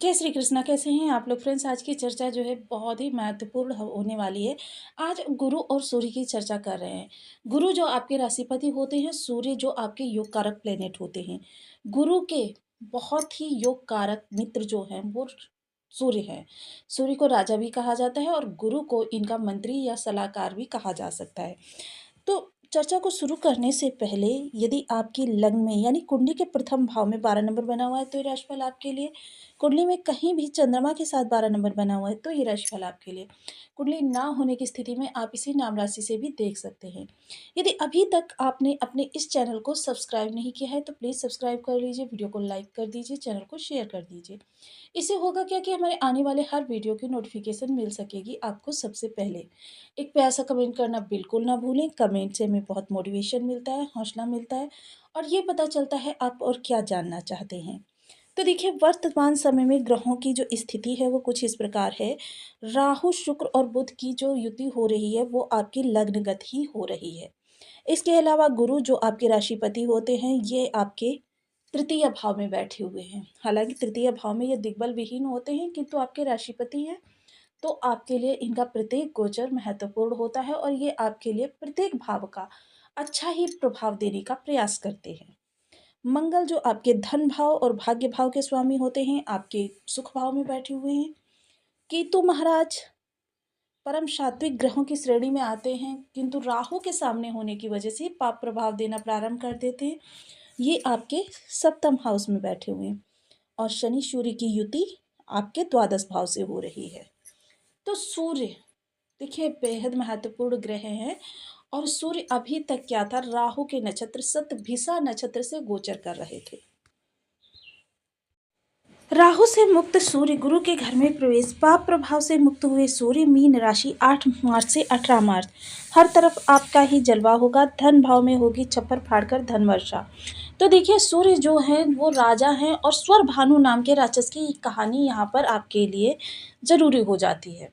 जय श्री कृष्णा। कैसे हैं आप लोग फ्रेंड्स? आज की चर्चा जो है बहुत ही महत्वपूर्ण होने वाली है। आज गुरु और सूर्य की चर्चा कर रहे हैं। गुरु जो आपके राशिपति होते हैं, सूर्य जो आपके योग कारक प्लेनेट होते हैं। गुरु के बहुत ही योग कारक मित्र जो हैं वो सूर्य है। सूर्य को राजा भी कहा जाता है और गुरु को इनका मंत्री या सलाहकार भी कहा जा सकता है। तो चर्चा को शुरू करने से पहले, यदि आपकी लग्न में यानी कुंडली के प्रथम भाव में 12 नंबर बना हुआ है तो ये राशिफल आपके लिए। कुंडली में कहीं भी चंद्रमा के साथ 12 नंबर बना हुआ है तो ये राशिफल आपके लिए। कुंडली ना होने की स्थिति में आप इसी नाम राशि से भी देख सकते हैं। यदि अभी तक आपने अपने इस चैनल को सब्सक्राइब नहीं किया है तो प्लीज़ सब्सक्राइब कर लीजिए, वीडियो को लाइक कर दीजिए, चैनल को शेयर कर दीजिए। इससे होगा क्या कि हमारे आने वाले हर वीडियो की नोटिफिकेशन मिल सकेगी आपको सबसे पहले। एक प्यारा सा कमेंट करना बिल्कुल ना भूलें। कमेंट से हमें बहुत मोटिवेशन मिलता है, हौसला मिलता है और ये पता चलता है आप और क्या जानना चाहते हैं। तो देखिए, वर्तमान समय में ग्रहों की जो स्थिति है वो कुछ इस प्रकार है। राहु, शुक्र और बुध की जो युति हो रही है वो आपकी लग्नगत ही हो रही है। इसके अलावा गुरु जो आपके राशिपति होते हैं ये आपके तृतीय भाव में बैठे हुए हैं। हालांकि तृतीय भाव में ये दिग्बल विहीन होते हैं किंतु आपके राशिपति हैं, तो आपके लिए इनका प्रत्येक गोचर महत्वपूर्ण होता है और ये आपके लिए प्रत्येक भाव का अच्छा ही प्रभाव देने का प्रयास करते हैं। मंगल जो आपके धन भाव और भाग्य भाव के स्वामी होते हैं आपके सुख भाव में बैठे हुए हैं। केतु महाराज परम सात्विक ग्रहों की श्रेणी में आते हैं किंतु राहु के सामने होने की वजह से पाप प्रभाव देना प्रारंभ कर देते हैं। ये आपके सप्तम हाउस में बैठे हुए हैं और शनि सूर्य की युति आपके द्वादश भाव से हो रही है। तो सूर्य देखिए बेहद महत्वपूर्ण ग्रह हैं और सूर्य अभी तक क्या था, राहु के नक्षत्र शतभिषा नक्षत्र से गोचर कर रहे थे। राहु से मुक्त सूर्य गुरु के घर में प्रवेश, पाप प्रभाव से मुक्त हुए सूर्य मीन राशि 8 मार्च से 18 मार्च हर तरफ आपका ही जलवा होगा। धन भाव में होगी छप्पर फाड़कर धन वर्षा। तो देखिए सूर्य जो है वो राजा हैं और स्वर भानु नाम के राक्षस की कहानी यहाँ पर आपके लिए जरूरी हो जाती है।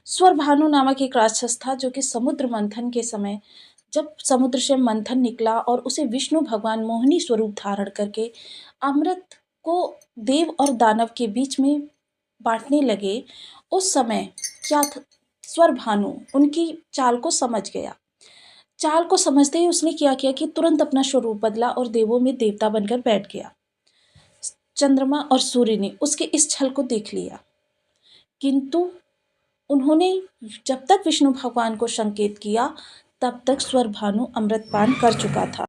स्वर भानु नामक एक राक्षस था जो कि समुद्र मंथन के समय जब समुद्र से मंथन निकला और उसे विष्णु भगवान मोहिनी स्वरूप धारण करके अमृत को देव और दानव के बीच में बांटने लगे, उस समय क्या स्वर भानु उनकी चाल को समझ गया। चाल को समझते ही उसने क्या किया कि तुरंत अपना स्वरूप बदला और देवों में देवता बनकर बैठ गया। चंद्रमा और सूर्य ने उसके इस छल को देख लिया किंतु उन्होंने जब तक विष्णु भगवान को संकेत किया तब तक स्वर भानु अमृतपान कर चुका था।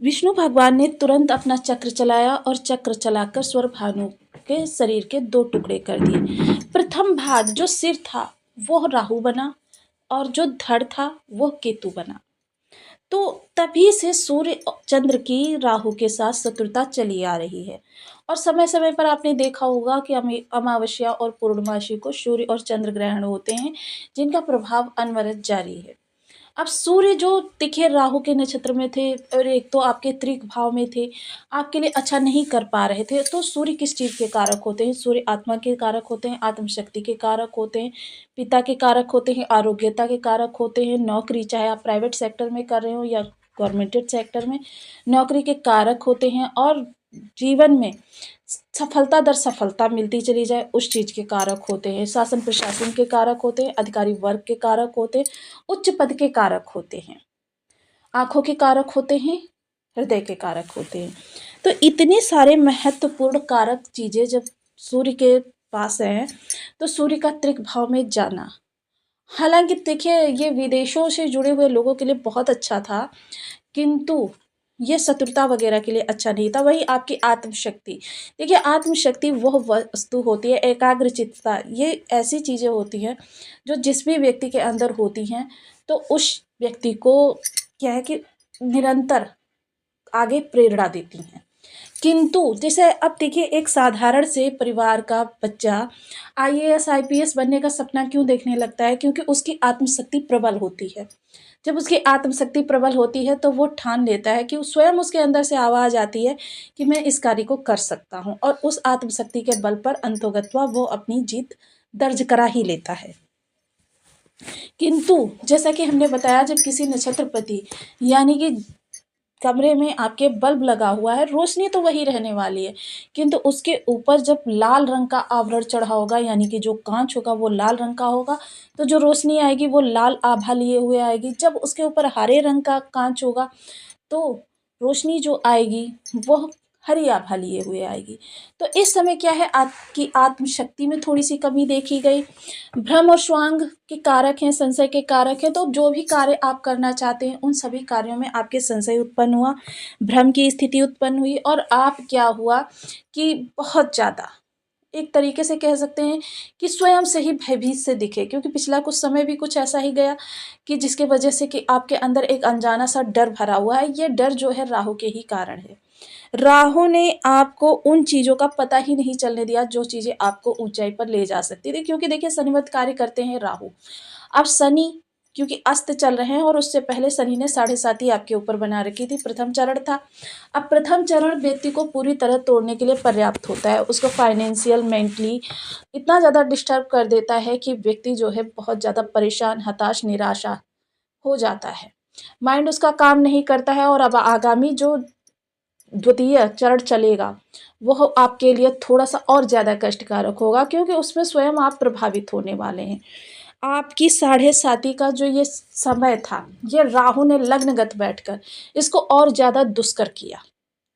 विष्णु भगवान ने तुरंत अपना चक्र चलाया और चक्र चलाकर स्वर भानु के शरीर के 2 टुकड़े कर दिए। प्रथम भाग जो सिर था वो राहु बना और जो धड़ था वो केतु बना। तो तभी से सूर्य चंद्र की राहु के साथ शत्रुता चली आ रही है और समय समय पर आपने देखा होगा कि अमावस्या और पूर्णमासी को सूर्य और चंद्र ग्रहण होते हैं जिनका प्रभाव अनवरत जारी है। अब सूर्य जो देखिए राहु के नक्षत्र में थे और एक तो आपके त्रिक भाव में थे, आपके लिए अच्छा नहीं कर पा रहे थे। तो सूर्य किस चीज़ के कारक होते हैं? सूर्य आत्मा के कारक होते हैं, आत्मशक्ति के कारक होते हैं, पिता के कारक होते हैं, आरोग्यता के कारक होते हैं। नौकरी चाहे आप प्राइवेट सेक्टर में कर रहे हो या गवर्नमेंटेड सेक्टर में, नौकरी के कारक होते हैं और जीवन में सफलता दर सफलता मिलती चली जाए उस चीज़ के कारक होते हैं। शासन प्रशासन के कारक होते हैं, अधिकारी वर्ग के कारक होते हैं, उच्च पद के कारक होते हैं, आँखों के कारक होते हैं, हृदय के कारक होते हैं। तो इतने सारे महत्वपूर्ण कारक चीज़ें जब सूर्य के पास हैं तो सूर्य का त्रिक भाव में जाना, हालांकि देखिए ये विदेशों से जुड़े हुए लोगों के लिए बहुत अच्छा था किंतु ये शत्रुता वगैरह के लिए अच्छा नहीं था। वही आपकी आत्मशक्ति, देखिए आत्मशक्ति वह वस्तु होती है, एकाग्रचित्तता, ये ऐसी चीज़ें होती हैं जो जिस भी व्यक्ति के अंदर होती हैं तो उस व्यक्ति को क्या है कि निरंतर आगे प्रेरणा देती हैं। किंतु जैसे अब देखिए एक साधारण से परिवार का बच्चा आईएएस आईपीएस बनने का सपना क्यों देखने लगता है? क्योंकि उसकी आत्मशक्ति प्रबल होती है। जब उसकी आत्मशक्ति प्रबल होती है तो वो ठान लेता है कि स्वयं उसके अंदर से आवाज़ आती है कि मैं इस कार्य को कर सकता हूँ और उस आत्मशक्ति के बल पर अंतोगत्वा वो अपनी जीत दर्ज करा ही लेता है। किंतु जैसा कि हमने बताया जब किसी नक्षत्रपति यानी कि कमरे में आपके बल्ब लगा हुआ है, रोशनी तो वही रहने वाली है, किंतु उसके ऊपर जब लाल रंग का आवरण चढ़ा होगा, यानी कि जो काँच होगा वो लाल रंग का होगा, तो जो रोशनी आएगी वो लाल आभा लिए हुए आएगी। जब उसके ऊपर हरे रंग का काँच होगा, तो रोशनी जो आएगी वह हरी आभा लिए हुए आएगी। तो इस समय क्या है, आपकी आत्मशक्ति में थोड़ी-सी कमी देखी गई। भ्रम और स्वांग के कारक हैं, संशय के कारक हैं, तो जो भी कार्य आप करना चाहते हैं, उन सभी कार्यों में आपके संशय उत्पन्न हुआ, भ्रम की स्थिति उत्पन्न हुई और आप क्या हुआ कि बहुत ज़्यादा एक तरीके से कह सकते हैं कि स्वयं से ही भयभीत से दिखे, क्योंकि पिछला कुछ समय भी कुछ ऐसा ही गया कि जिसके वजह से कि आपके अंदर एक अनजाना सा डर भरा हुआ है। ये डर जो है राहु के ही कारण है। राहु ने आपको उन चीज़ों का पता ही नहीं चलने दिया जो चीज़ें आपको ऊंचाई पर ले जा सकती थी, क्योंकि देखिए शनिवत कार्य करते हैं राहु। अब शनि क्योंकि अस्त चल रहे हैं और उससे पहले शनि ने 7.5 आपके ऊपर बना रखी थी, प्रथम चरण था। अब प्रथम चरण व्यक्ति को पूरी तरह तोड़ने के लिए पर्याप्त होता है, उसको फाइनेंशियल मेंटली इतना ज़्यादा डिस्टर्ब कर देता है कि व्यक्ति जो है बहुत ज़्यादा परेशान, हताश, निराशा हो जाता है। माइंड उसका काम नहीं करता है और अब आगामी जो द्वितीय चरण चलेगा, वह आपके लिए थोड़ा-सा और ज़्यादा कष्टकारक होगा, क्योंकि उसमें स्वयं आप प्रभावित होने वाले हैं। आपकी 7.5 का जो ये समय था, ये राहु ने लग्नगत बैठकर इसको और ज़्यादा दुष्कर किया।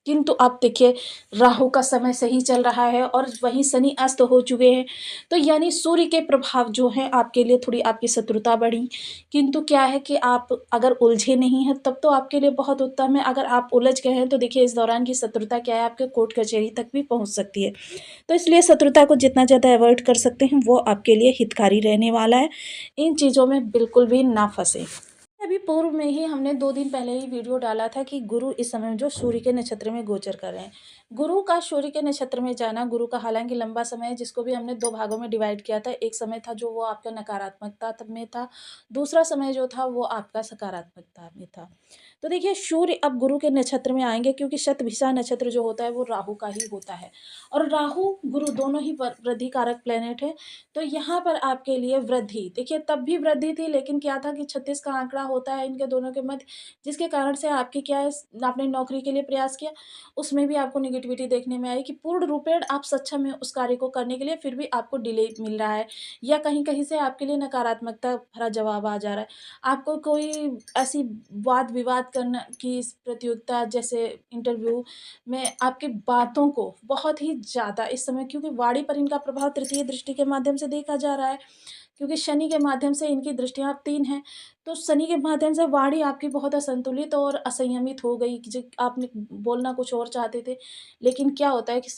किंतु अब देखिए राहु का समय सही चल रहा है और वहीं शनि अस्त हो चुके हैं, तो यानी सूर्य के प्रभाव जो हैं आपके लिए थोड़ी आपकी शत्रुता बढ़ी। किंतु क्या है कि आप अगर उलझे नहीं हैं तब तो आपके लिए बहुत उत्तम है, अगर आप उलझ गए हैं तो देखिए इस दौरान की शत्रुता क्या है, आपके कोर्ट कचहरी तक भी पहुँच सकती है। तो इसलिए शत्रुता को जितना ज़्यादा अवॉइड कर सकते हैं वो आपके लिए हितकारी रहने वाला है। इन चीज़ों में बिल्कुल भी ना फँसें। अभी पूर्व में ही हमने 2 दिन पहले ही वीडियो डाला था कि गुरु इस समय जो सूर्य के नक्षत्र में गोचर कर रहे हैं। गुरु का सूर्य के नक्षत्र में जाना, गुरु का हालाँकि लंबा समय है जिसको भी हमने 2 भागों में डिवाइड किया था। एक समय था जो वो आपका नकारात्मकता में था, दूसरा समय जो था वो आपका सकारात्मकता में था। तो देखिए सूर्य अब गुरु के नक्षत्र में आएँगे, क्योंकि शतभिषा नक्षत्र जो होता है वो राहु का ही होता है और राहु, गुरु दोनों ही वृद्धि कारक प्लैनेट हैं। तो यहाँ पर आपके लिए वृद्धि, देखिए तब भी वृद्धि थी, लेकिन क्या था कि 36 का आंकड़ा होता है इनके दोनों के मध्य, जिसके कारण से आपकी क्या है, आपने नौकरी के लिए प्रयास किया, उसमें भी आपको नेगेटिविटी देखने में आई कि पूर्ण रूपेण आप सक्षम हैं उस कार्य को करने के लिए, फिर भी आपको डिले मिल रहा है या कहीं-कहीं से आपके लिए नकारात्मकता भरा जवाब आ जा रहा है। आपको कोई ऐसी वाद-विवाद करना की इस प्रतियोगिता जैसे इंटरव्यू में आपकी बातों को बहुत ही ज़्यादा इस समय, क्योंकि वाणी पर इनका प्रभाव तृतीय दृष्टि के माध्यम से देखा जा रहा है, क्योंकि शनि के माध्यम से इनकी दृष्टियाँ अब 3 हैं। तो शनि के माध्यम से वाणी आपकी बहुत असंतुलित और असंयमित हो गई कि जो आपने बोलना कुछ और चाहते थे, लेकिन क्या होता है कि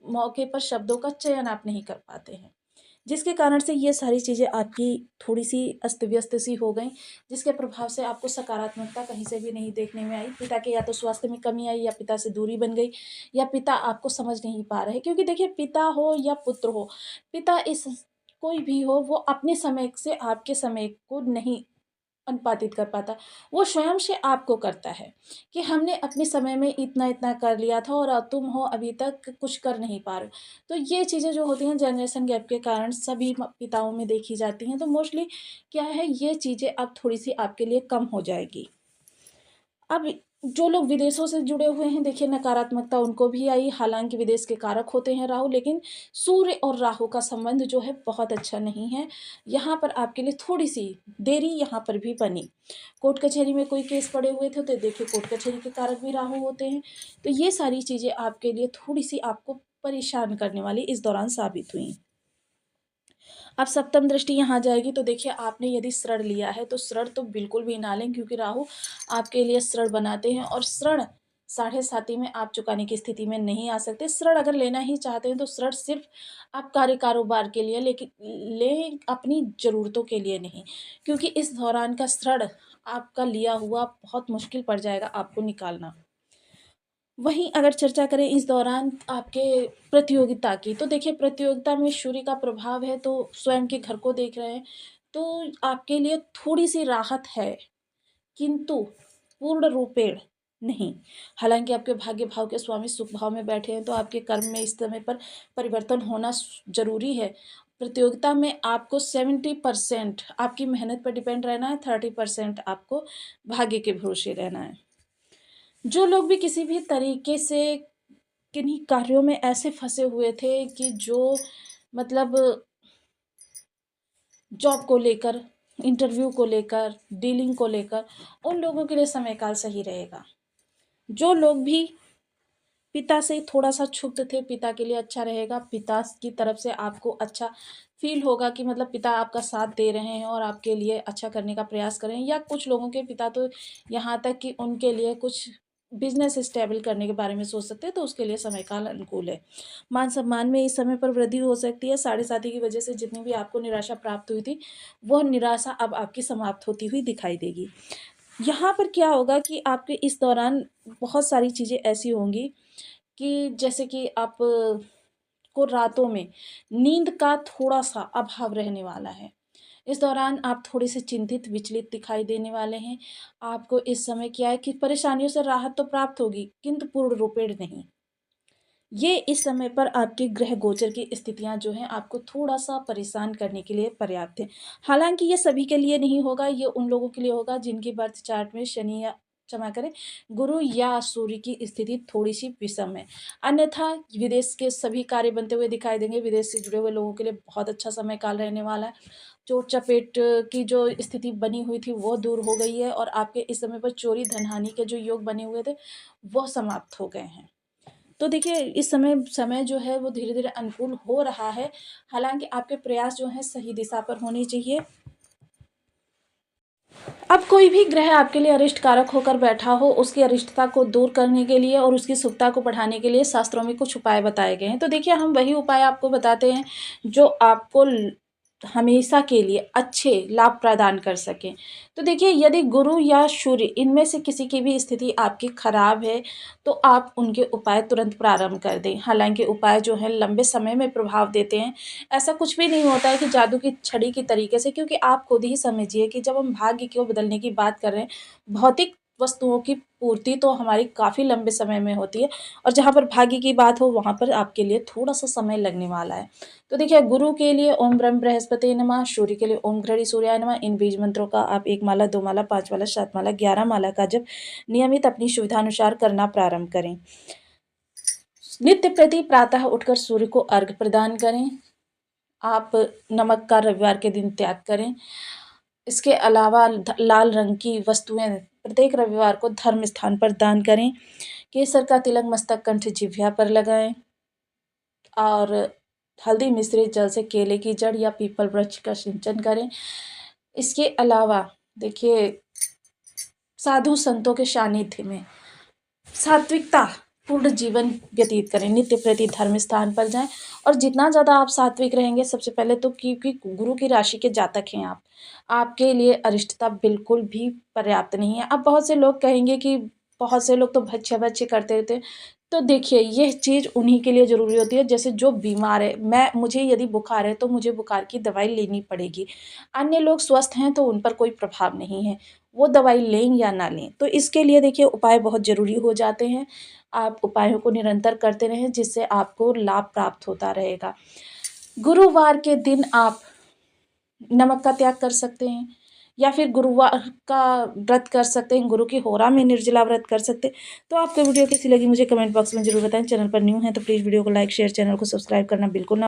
मौके पर शब्दों का चयन आप नहीं कर पाते हैं। जिसके कारण से ये सारी चीज़ें आपकी थोड़ी-सी अस्त-व्यस्त सी हो गईं, जिसके प्रभाव से आपको सकारात्मकता कहीं से भी नहीं देखने में आई। पिता के या तो स्वास्थ्य में कमी आई या पिता से दूरी बन गई या पिता आपको समझ नहीं पा रहे। क्योंकि देखिए पिता हो या पुत्र हो, पिता इस कोई भी हो, वो अपने समय से आपके समय को नहीं अनुपातित कर पाता। वो स्वयं से आपको करता है कि हमने अपने समय में इतना-इतना कर लिया था और तुम हो अभी तक कुछ कर नहीं पा रहे हो। तो ये चीज़ें जो होती हैं जनरेशन गैप के कारण सभी पिताओं में देखी जाती हैं। तो मोस्टली क्या है, ये चीज़ें अब थोड़ी-सी आपके लिए कम हो जाएगी। अब जो लोग विदेशों से जुड़े हुए हैं, देखिए नकारात्मकता उनको भी आई, हालाँकि विदेश के कारक होते हैं राहु, लेकिन सूर्य और राहु का संबंध जो है बहुत अच्छा नहीं है। यहाँ पर आपके लिए थोड़ी-सी देरी यहाँ पर भी बनी। कोर्ट कचहरी में कोई केस पड़े हुए थे, तो देखिए कोर्ट कचहरी के कारक भी राहु होते हैं। तो ये सारी चीज़ें आपके लिए थोड़ी-सी आपको परेशान करने वाली इस दौरान साबित हुई। अब सप्तम दृष्टि यहाँ जाएगी, तो देखिए आपने यदि श्रृण लिया है तो श्रृण तो बिल्कुल भी ना लें, क्योंकि राहु आपके लिए श्रृण बनाते हैं और श्रृण 7.5 में आप चुकाने की स्थिति में नहीं आ सकते। श्रृण अगर लेना ही चाहते हैं तो श्रृण सिर्फ आप कार्य कारोबार के लिए, लेकिन लें अपनी ज़रूरतों के लिए नहीं, क्योंकि इस दौरान का श्रृण आपका लिया हुआ बहुत मुश्किल पड़ जाएगा आपको निकालना। वहीं अगर चर्चा करें इस दौरान आपके प्रतियोगिता की, तो देखिए प्रतियोगिता में सूर्य का प्रभाव है, तो स्वयं के घर को देख रहे हैं, तो आपके लिए थोड़ी-सी राहत है, किंतु पूर्ण रूपेण नहीं। हालाँकि आपके भाग्य भाव के स्वामी सुख भाव में बैठे हैं, तो आपके कर्म में इस समय पर परिवर्तन होना ज़रूरी है। प्रतियोगिता में आपको 70% आपकी मेहनत पर डिपेंड रहना है, 30% आपको भाग्य के भरोसे रहना है। जो लोग भी किसी भी तरीके से किन्हीं कार्यों में ऐसे फँसे हुए थे कि जो मतलब जॉब को लेकर, इंटरव्यू को लेकर, डीलिंग को लेकर, उन लोगों के लिए समय काल सही रहेगा। जो लोग भी पिता से थोड़ा-सा क्षुब्ध थे, पिता के लिए अच्छा रहेगा। पिता की तरफ से आपको अच्छा फ़ील होगा कि मतलब पिता आपका साथ दे रहे हैं और आपके लिए अच्छा करने का प्रयास कर रहे हैं, या कुछ लोगों के पिता तो यहाँ तक कि उनके लिए कुछ बिज़नेस स्टेबल करने के बारे में सोच सकते हैं, तो उसके लिए समय काल अनुकूल है। मान-सम्मान में इस समय पर वृद्धि हो सकती है। साढ़े-साती की वजह से जितनी भी आपको निराशा प्राप्त हुई थी, वह निराशा अब आपकी समाप्त होती हुई दिखाई देगी। यहाँ पर क्या होगा कि आपके इस दौरान बहुत सारी चीज़ें ऐसी होंगी कि जैसे कि आप को रातों में नींद का थोड़ा-सा अभाव रहने वाला है। इस दौरान आप थोड़े-से चिंतित, विचलित दिखाई देने वाले हैं। आपको इस समय क्या है कि परेशानियों से राहत तो प्राप्त होगी, किंतु पूर्ण रूपेण नहीं। ये इस समय पर आपके ग्रह गोचर की स्थितियाँ जो हैं आपको थोड़ा-सा परेशान करने के लिए पर्याप्त हैं। हालाँकि ये सभी के लिए नहीं होगा, ये उन लोगों के लिए होगा जिनके बर्थ चार्ट में शनि या क्षमा करें, गुरु या सूर्य की स्थिति थोड़ी-सी विषम है। अन्यथा विदेश के सभी कार्य बनते हुए दिखाई देंगे। विदेश से जुड़े हुए लोगों के लिए बहुत अच्छा समय काल रहने वाला है। चोट-चपेट की जो स्थिति बनी हुई थी वो दूर हो गई है और आपके इस समय पर चोरी धन-हानि के जो योग बने हुए थे, वो समाप्त हो गए हैं। तो देखिए इस समय समय जो है वो धीरे-धीरे अनुकूल हो रहा है। हालाँकि आपके प्रयास जो हैं सही दिशा पर होने चाहिए। अब कोई भी ग्रह आपके लिए अरिष्ट कारक होकर बैठा हो, उसकी अरिष्टता को दूर करने के लिए और उसकी शुभता को बढ़ाने के लिए शास्त्रों में कुछ उपाय बताए गए हैं। तो देखिए हम वही उपाय आपको बताते हैं जो आपको हमेशा के लिए अच्छे लाभ प्रदान कर सकें। तो देखिए यदि गुरु या सूर्य इनमें से किसी की भी स्थिति आपकी खराब है, तो आप उनके उपाय तुरंत प्रारंभ कर दें। हालाँकि उपाय जो हैं लंबे समय में प्रभाव देते हैं। ऐसा कुछ भी नहीं होता है कि जादू की छड़ी की तरीके से, क्योंकि आप खुद ही समझिए कि जब हम भाग्य को बदलने की बात कर रहे हैं, भौतिक वस्तुओं की पूर्ति तो हमारी काफ़ी लंबे समय में होती है और जहाँ पर भाग्य की बात हो वहाँ पर आपके लिए थोड़ा-सा समय लगने वाला है। तो देखिए गुरु के लिए ओम ब्रह्म बृहस्पति नमः, सूर्य के लिए ओम घृणी सूर्याय नमः। इन बीज मंत्रों का आप 1 माला, 2 माला, 5 माला, 7 माला, 11 माला का जप नियमित अपनी सुविधानुसार करना प्रारंभ करें। नित्य प्रति प्रातः उठकर सूर्य को अर्घ्य प्रदान करें। आप नमक का रविवार के दिन त्याग करें। इसके अलावा लाल रंग की वस्तुएँ प्रत्येक रविवार को धर्म स्थान पर दान करें। केसर का तिलक मस्तक, कंठ, जिह्वा पर लगाएँ और हल्दी मिश्रित जल से केले की जड़ या पीपल वृक्ष का सिंचन करें। इसके अलावा देखिए साधु संतों के सानिध्य में सात्विकता पूर्ण जीवन व्यतीत करें। नित्य प्रति धर्म स्थान पर जाएँ और जितना ज़्यादा आप सात्विक रहेंगे, सबसे पहले तो क्योंकि गुरु की राशि के जातक हैं आप, आपके लिए अरिष्टता बिल्कुल भी पर्याप्त नहीं है। अब बहुत से लोग कहेंगे कि बहुत से लोग तो भच्चे-भच्चे करते रहते हैं। तो देखिए ये चीज़ उन्हीं के लिए ज़रूरी होती है, जैसे जो बीमार है, मुझे यदि बुखार है तो मुझे बुखार की दवाई लेनी पड़ेगी। अन्य लोग स्वस्थ हैं तो उन पर कोई प्रभाव नहीं है, वो दवाई लें या ना लें। तो इसके लिए देखिए उपाय बहुत ज़रूरी हो जाते हैं। आप उपायों को निरंतर करते रहें जिससे आपको लाभ प्राप्त होता रहेगा। गुरुवार के दिन आप नमक का त्याग कर सकते हैं या फिर गुरुवार का व्रत कर सकते हैं, गुरु की होरा में निर्जला व्रत कर सकते हैं। तो आपको वीडियो कैसी लगी मुझे कमेंट बॉक्स में ज़रूर बताएँ। चैनल पर न्यू हैं तो प्लीज़ वीडियो को लाइक, शेयर, चैनल को सब्सक्राइब करना बिल्कुल ना